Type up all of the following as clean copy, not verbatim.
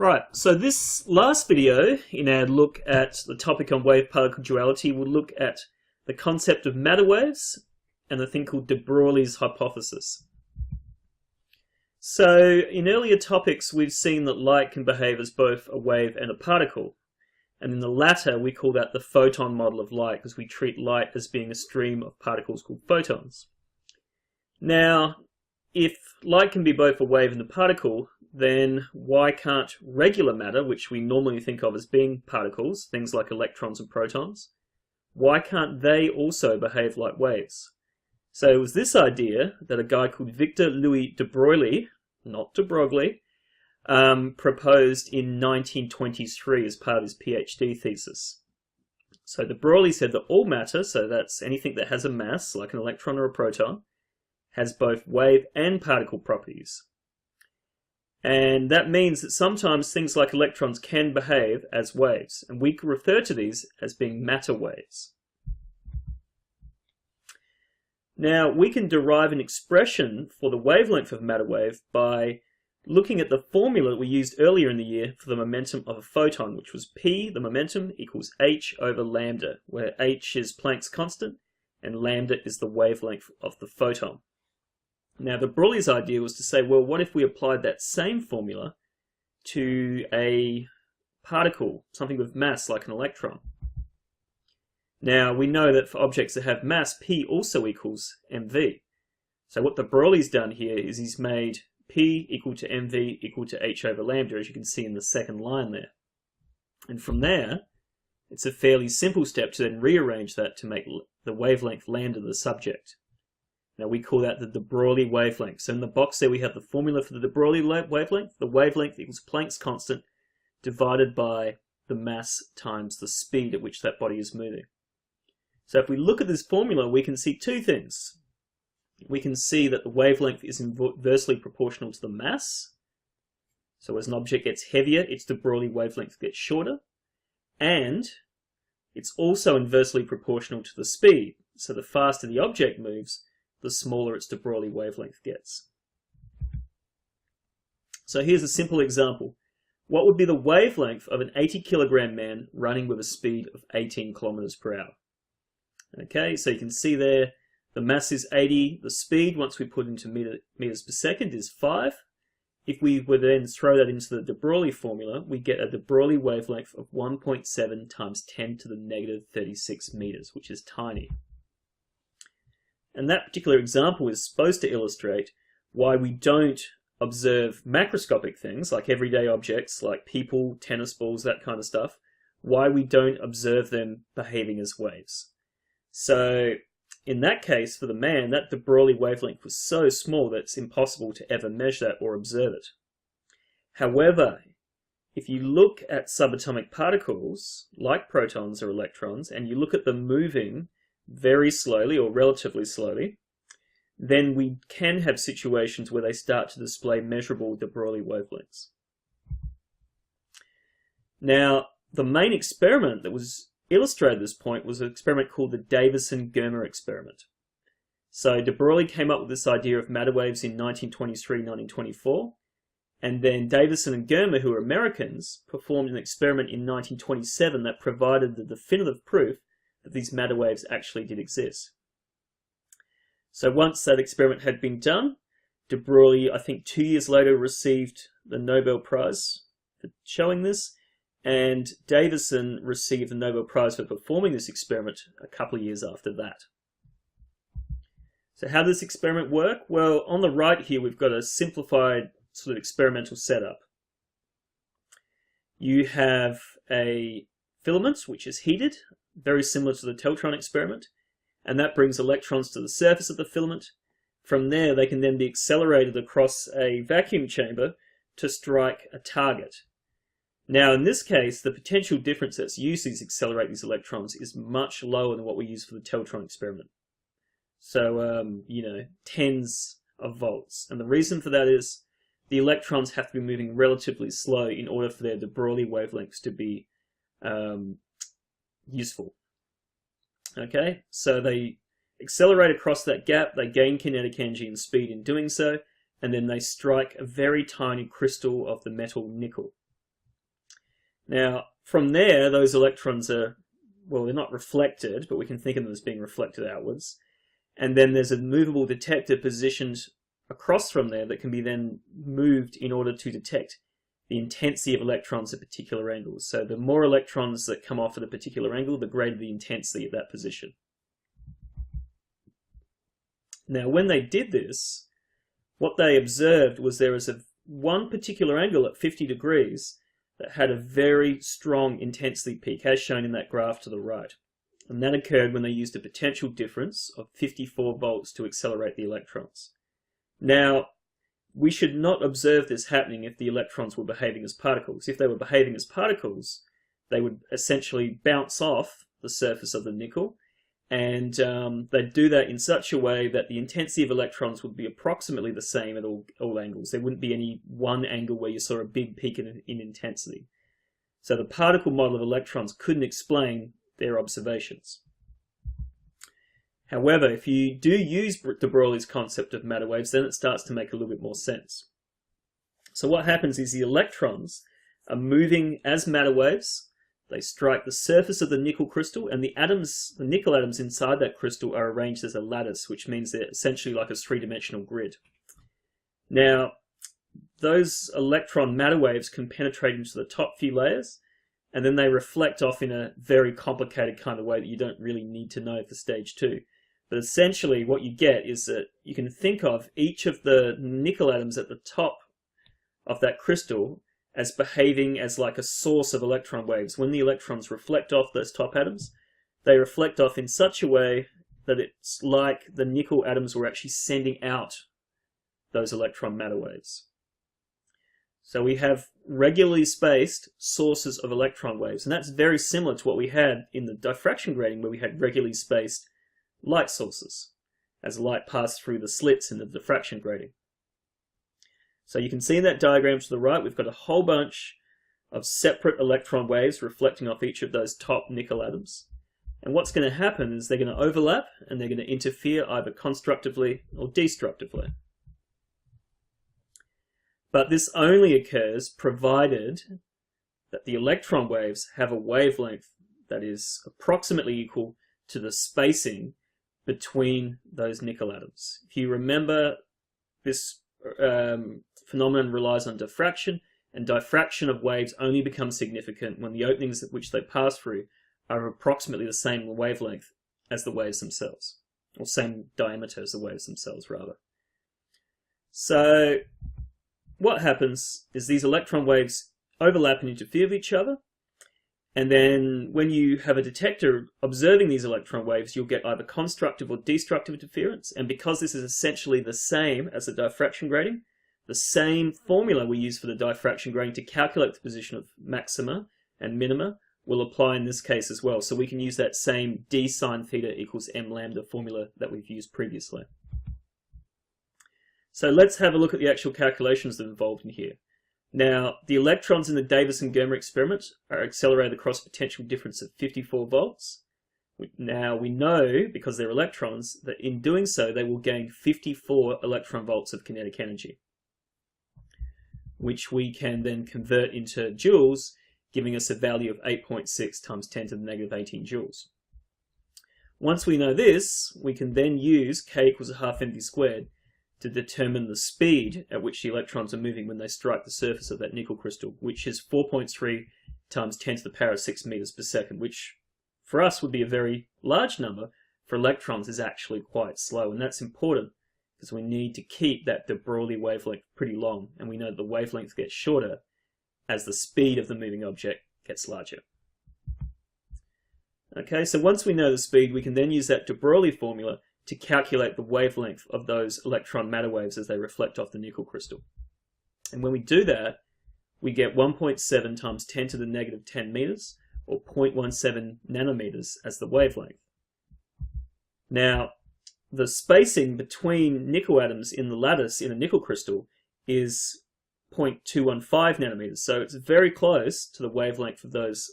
Right, so this last video in our look at the topic on wave-particle duality will look at the concept of matter waves and the thing called de Broglie's hypothesis. So in earlier topics we've seen that light can behave as both a wave and a particle, and in the latter we call that the photon model of light because we treat light as being a stream of particles called photons. Now, if light can be both a wave and a particle, then why can't regular matter, which we normally think of as being particles, things like electrons and protons, why can't they also behave like waves? So it was this idea that a guy called Victor Louis de Broglie, not de Broglie, proposed in 1923 as part of his PhD thesis. So de Broglie said that all matter, so that's anything that has a mass, like an electron or a proton, has both wave and particle properties. And that means that sometimes things like electrons can behave as waves, and we can refer to these as being matter waves. Now, we can derive an expression for the wavelength of a matter wave by looking at the formula that we used earlier in the year for the momentum of a photon, which was P, the momentum, equals h over lambda, where h is Planck's constant and lambda is the wavelength of the photon. Now, de Broglie's idea was to say, well, what if we applied that same formula to a particle, something with mass like an electron? Now, we know that for objects that have mass, P also equals mv. So what de Broglie's done here is he's made P equal to mv equal to h over lambda, as you can see in the second line there. And from there, it's a fairly simple step to then rearrange that to make the wavelength lambda the subject. Now we call that the de Broglie wavelength. So in the box there we have the formula for the de Broglie wavelength. The wavelength equals Planck's constant divided by the mass times the speed at which that body is moving. So if we look at this formula, we can see two things. We can see that the wavelength is inversely proportional to the mass. So as an object gets heavier, its de Broglie wavelength gets shorter. And it's also inversely proportional to the speed. So the faster the object moves, the smaller its de Broglie wavelength gets. So here's a simple example. What would be the wavelength of an 80 kilogram man running with a speed of 18 kilometers per hour? Okay, so you can see there the mass is 80, the speed, once we put into meters per second, is 5. If we were then throw that into the de Broglie formula, we get a de Broglie wavelength of 1.7 times 10 to the negative 36 meters, which is tiny. And that particular example is supposed to illustrate why we don't observe macroscopic things like everyday objects like people, tennis balls, that kind of stuff, why we don't observe them behaving as waves. So in that case, for the man, that de Broglie wavelength was so small that it's impossible to ever measure that or observe it. However, if you look at subatomic particles like protons or electrons and you look at them moving very slowly or relatively slowly, then we can have situations where they start to display measurable de Broglie wavelengths. Now, the main experiment that was illustrated at this point was an experiment called the Davison-Germer experiment. So de Broglie came up with this idea of matter waves in 1923-1924, and then Davison and Germer, who are Americans, performed an experiment in 1927 that provided the definitive proof that these matter waves actually did exist. So once that experiment had been done, de Broglie, I think 2 years later, received the Nobel Prize for showing this, and Davison received the Nobel Prize for performing this experiment a couple of years after that. So how does this experiment work? Well, on the right here we've got a simplified sort of experimental setup. You have a filament which is heated, very similar to the Teltron experiment, and that brings electrons to the surface of the filament. From there they can then be accelerated across a vacuum chamber to strike a target. Now in this case, the potential difference that's used to accelerate these electrons is much lower than what we use for the Teltron experiment. So, tens of volts. And the reason for that is the electrons have to be moving relatively slow in order for their de Broglie wavelengths to be useful. Okay, so they accelerate across that gap, they gain kinetic energy and speed in doing so, and then they strike a very tiny crystal of the metal nickel. Now, from there, those electrons are, well, they're not reflected, but we can think of them as being reflected outwards. And then there's a movable detector positioned across from there that can be then moved in order to detect the intensity of electrons at particular angles. So the more electrons that come off at a particular angle, the greater the intensity at that position. Now, when they did this, what they observed was there was one particular angle at 50 degrees that had a very strong intensity peak, as shown in that graph to the right. And that occurred when they used a potential difference of 54 volts to accelerate the electrons. Now, we should not observe this happening if the electrons were behaving as particles. If they were behaving as particles, they would essentially bounce off the surface of the nickel, and they'd do that in such a way that the intensity of electrons would be approximately the same at all angles. There wouldn't be any one angle where you saw a big peak in intensity. So the particle model of electrons couldn't explain their observations. However, if you do use de Broglie's concept of matter waves, then it starts to make a little bit more sense. So what happens is the electrons are moving as matter waves. They strike the surface of the nickel crystal, and the nickel atoms inside that crystal are arranged as a lattice, which means they're essentially like a three-dimensional grid. Now, those electron matter waves can penetrate into the top few layers, and then they reflect off in a very complicated kind of way that you don't really need to know for stage 2. But essentially what you get is that you can think of each of the nickel atoms at the top of that crystal as behaving as like a source of electron waves. When the electrons reflect off those top atoms, they reflect off in such a way that it's like the nickel atoms were actually sending out those electron matter waves. So we have regularly spaced sources of electron waves, and that's very similar to what we had in the diffraction grating, where we had regularly spaced light sources as light passed through the slits in the diffraction grating. So you can see in that diagram to the right, we've got a whole bunch of separate electron waves reflecting off each of those top nickel atoms. And what's going to happen is they're going to overlap and they're going to interfere either constructively or destructively. But this only occurs provided that the electron waves have a wavelength that is approximately equal to the spacing between those nickel atoms. If you remember, this phenomenon relies on diffraction, and diffraction of waves only becomes significant when the openings at which they pass through are approximately the same wavelength as the waves themselves, or same diameter as the waves themselves, rather. So what happens is these electron waves overlap and interfere with each other, and then when you have a detector observing these electron waves, you'll get either constructive or destructive interference. And because this is essentially the same as the diffraction grating, the same formula we use for the diffraction grating to calculate the position of maxima and minima will apply in this case as well. So we can use that same d sine theta equals m lambda formula that we've used previously. So let's have a look at the actual calculations that are involved in here. Now, the electrons in the Davis and Germer experiment are accelerated across a potential difference of 54 volts. Now, we know, because they're electrons, that in doing so, they will gain 54 electron volts of kinetic energy, which we can then convert into joules, giving us a value of 8.6 times 10 to the negative 18 joules. Once we know this, we can then use k equals a half mv squared to determine the speed at which the electrons are moving when they strike the surface of that nickel crystal, which is 4.3 times 10 to the power of 6 meters per second, which for us would be a very large number. For electrons is actually quite slow, and that's important because we need to keep that de Broglie wavelength pretty long, and we know that the wavelength gets shorter as the speed of the moving object gets larger. Okay, so once we know the speed, we can then use that de Broglie formula to calculate the wavelength of those electron matter waves as they reflect off the nickel crystal. And when we do that, we get 1.7 times 10 to the negative 10 meters, or 0.17 nanometers as the wavelength. Now, the spacing between nickel atoms in the lattice in a nickel crystal is 0.215 nanometers, so it's very close to the wavelength of those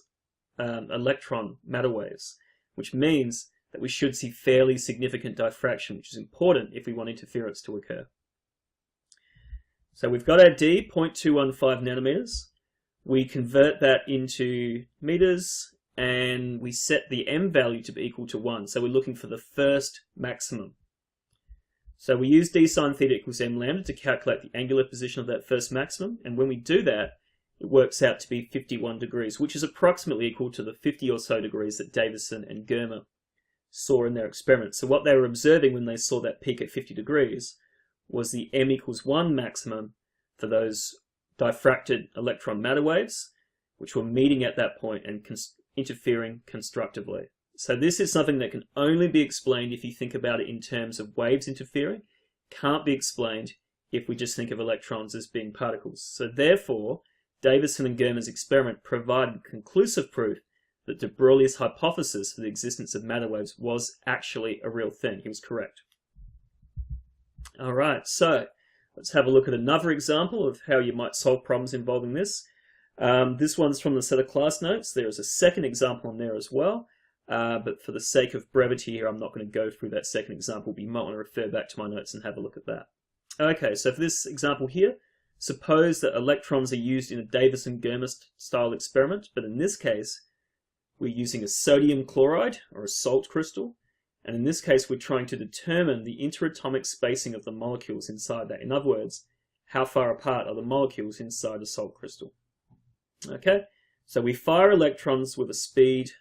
electron matter waves, which means that we should see fairly significant diffraction, which is important if we want interference to occur. So we've got our D, 0.215 nanometers. we convert that into meters, and we set the m value to be equal to 1. So we're looking for the first maximum. So we use d sine theta equals m lambda to calculate the angular position of that first maximum, and when we do that, it works out to be 51 degrees, which is approximately equal to the 50 or so degrees that Davison and Germer saw in their experiment. So what they were observing when they saw that peak at 50 degrees was the m equals 1 maximum for those diffracted electron matter waves, which were meeting at that point and interfering constructively. So this is something that can only be explained if you think about it in terms of waves interfering. Can't be explained if we just think of electrons as being particles. So therefore, Davison and Germer's experiment provided conclusive proof that de Broglie's hypothesis for the existence of matter waves was actually a real thing. He was correct. Alright, so let's have a look at another example of how you might solve problems involving this. This one's from the set of class notes. There is a second example in there as well. But for the sake of brevity here, I'm not going to go through that second example, but you might want to refer back to my notes and have a look at that. Okay, so for this example here, suppose that electrons are used in a Davison-Germer style experiment, but in this case, we're using a sodium chloride, or a salt crystal, and in this case, we're trying to determine the interatomic spacing of the molecules inside that. In other words, how far apart are the molecules inside a salt crystal. Okay, so we fire electrons with a speed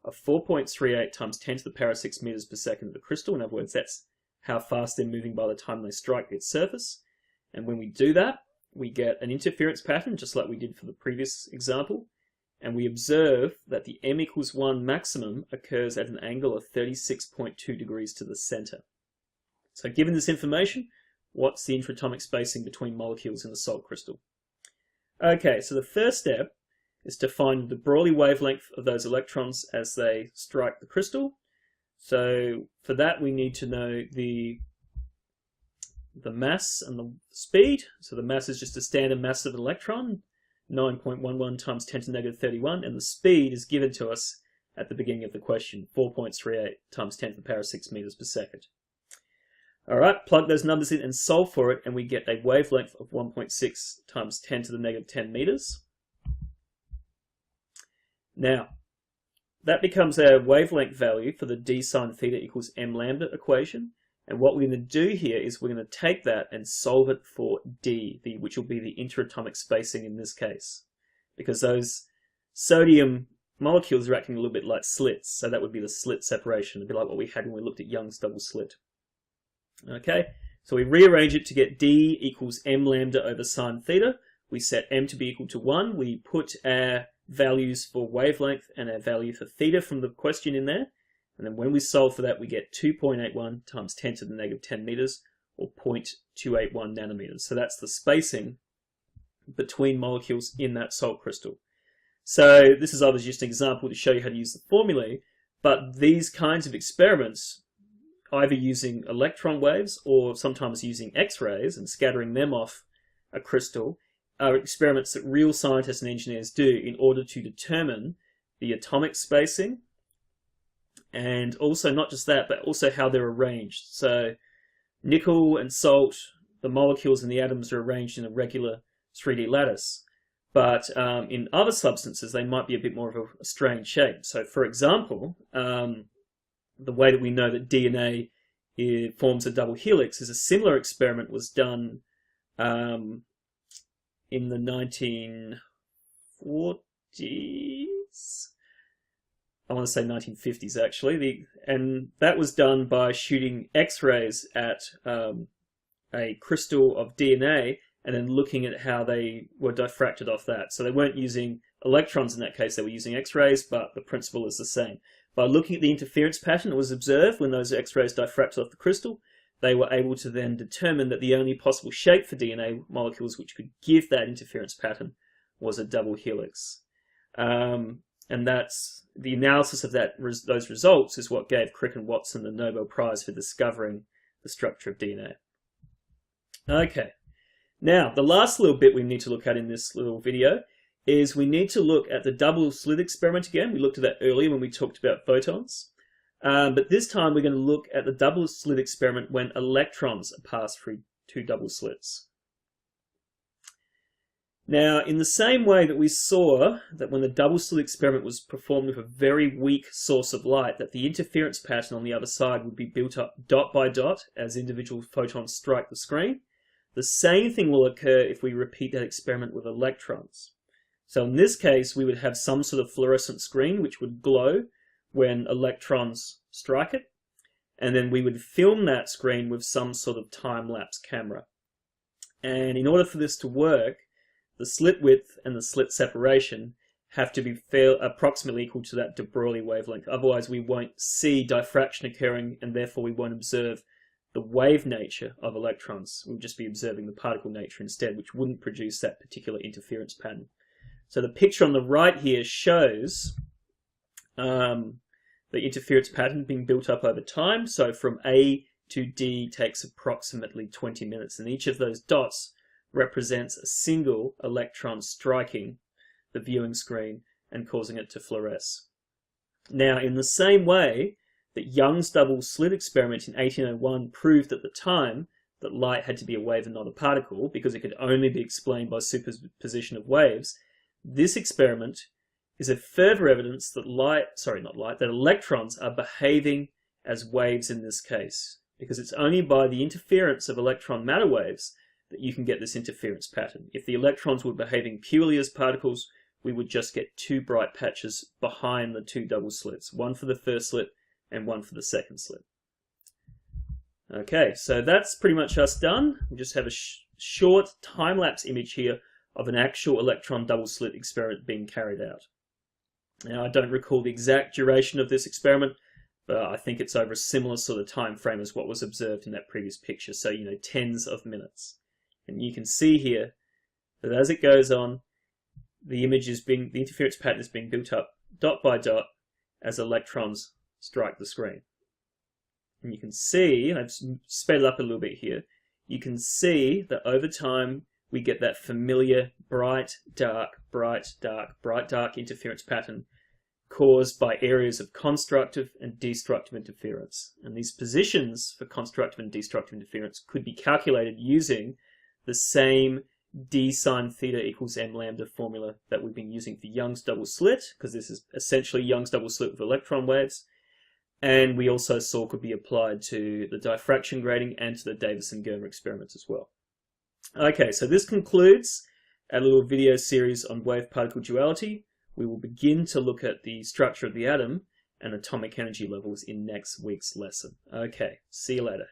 of 4.38 times 10 to the power 6 meters per second of the crystal. In other words, that's how fast they're moving by the time they strike its surface. And when we do that, we get an interference pattern, just like we did for the previous example. And we observe that the m equals 1 maximum occurs at an angle of 36.2 degrees to the center. So given this information, what's the interatomic spacing between molecules in the salt crystal? Okay, so the first step is to find the Broglie wavelength of those electrons as they strike the crystal. So for that we need to know the mass and the speed. So the mass is just a standard mass of an electron, 9.11 times 10 to the negative 31, and the speed is given to us at the beginning of the question, 4.38 times 10 to the power 6 meters per second. Alright, plug those numbers in and solve for it, and we get a wavelength of 1.6 times 10 to the negative 10 meters. Now, that becomes our wavelength value for the d sine theta equals m lambda equation. And what we're going to do here is we're going to take that and solve it for d, which will be the interatomic spacing in this case. Because those sodium molecules are acting a little bit like slits, so that would be the slit separation. It'd be like what we had when we looked at Young's double slit. Okay, so we rearrange it to get d equals m lambda over sine theta. We set m to be equal to 1. We put our values for wavelength and our value for theta from the question in there. And then when we solve for that, we get 2.81 times 10 to the negative 10 meters, or 0.281 nanometers. So that's the spacing between molecules in that salt crystal. So this is obviously just an example to show you how to use the formulae, but these kinds of experiments, either using electron waves or sometimes using X-rays and scattering them off a crystal, are experiments that real scientists and engineers do in order to determine the atomic spacing, and also not just that, but also how they're arranged. So nickel and salt, the molecules and the atoms are arranged in a regular 3D lattice, but in other substances they might be a bit more of a strange shape. So for example, the way that we know that DNA forms a double helix is a similar experiment was done in the 1940s. I want to say 1950s actually, and that was done by shooting X-rays at a crystal of DNA and then looking at how they were diffracted off that. So they weren't using electrons in that case, they were using X-rays, but the principle is the same. By looking at the interference pattern that was observed when those X-rays diffracted off the crystal, they were able to then determine that the only possible shape for DNA molecules which could give that interference pattern was a double helix. And that's the analysis of those results is what gave Crick and Watson the Nobel Prize for discovering the structure of DNA. Okay, now the last little bit we need to look at in this little video is we need to look at the double slit experiment again. We looked at that earlier when we talked about photons. But this time we're going to look at the double slit experiment when electrons are passed through two double slits. Now, in the same way that we saw that when the double slit experiment was performed with a very weak source of light, that the interference pattern on the other side would be built up dot by dot as individual photons strike the screen, the same thing will occur if we repeat that experiment with electrons. So in this case, we would have some sort of fluorescent screen which would glow when electrons strike it, and then we would film that screen with some sort of time-lapse camera. And in order for this to work, the slit width and the slit separation have to be approximately equal to that de Broglie wavelength. Otherwise, we won't see diffraction occurring, and therefore we won't observe the wave nature of electrons. We'll just be observing the particle nature instead, which wouldn't produce that particular interference pattern. So the picture on the right here shows the interference pattern being built up over time. So from A to D takes approximately 20 minutes, and each of those dots represents a single electron striking the viewing screen and causing it to fluoresce. Now, in the same way that Young's double slit experiment in 1801 proved at the time that light had to be a wave and not a particle because it could only be explained by superposition of waves, this experiment is a further evidence that that electrons are behaving as waves in this case, because it's only by the interference of electron matter waves that you can get this interference pattern. If the electrons were behaving purely as particles, we would just get two bright patches behind the two double slits, one for the first slit and one for the second slit. Okay, so that's pretty much us done. We just have a short time-lapse image here of an actual electron double slit experiment being carried out. Now, I don't recall the exact duration of this experiment, but I think it's over a similar sort of time frame as what was observed in that previous picture, so tens of minutes. And you can see here that as it goes on, the interference pattern is being built up dot by dot as electrons strike the screen. And you can see, and I've sped it up a little bit here, you can see that over time we get that familiar bright, dark, bright, dark, bright, dark interference pattern caused by areas of constructive and destructive interference. And these positions for constructive and destructive interference could be calculated using the same d sine theta equals m lambda formula that we've been using for Young's double slit, because this is essentially Young's double slit with electron waves. And we also saw could be applied to the diffraction grating and to the Davison-Germer experiments as well. Okay, so this concludes our little video series on wave-particle duality. We will begin to look at the structure of the atom and atomic energy levels in next week's lesson. Okay, see you later.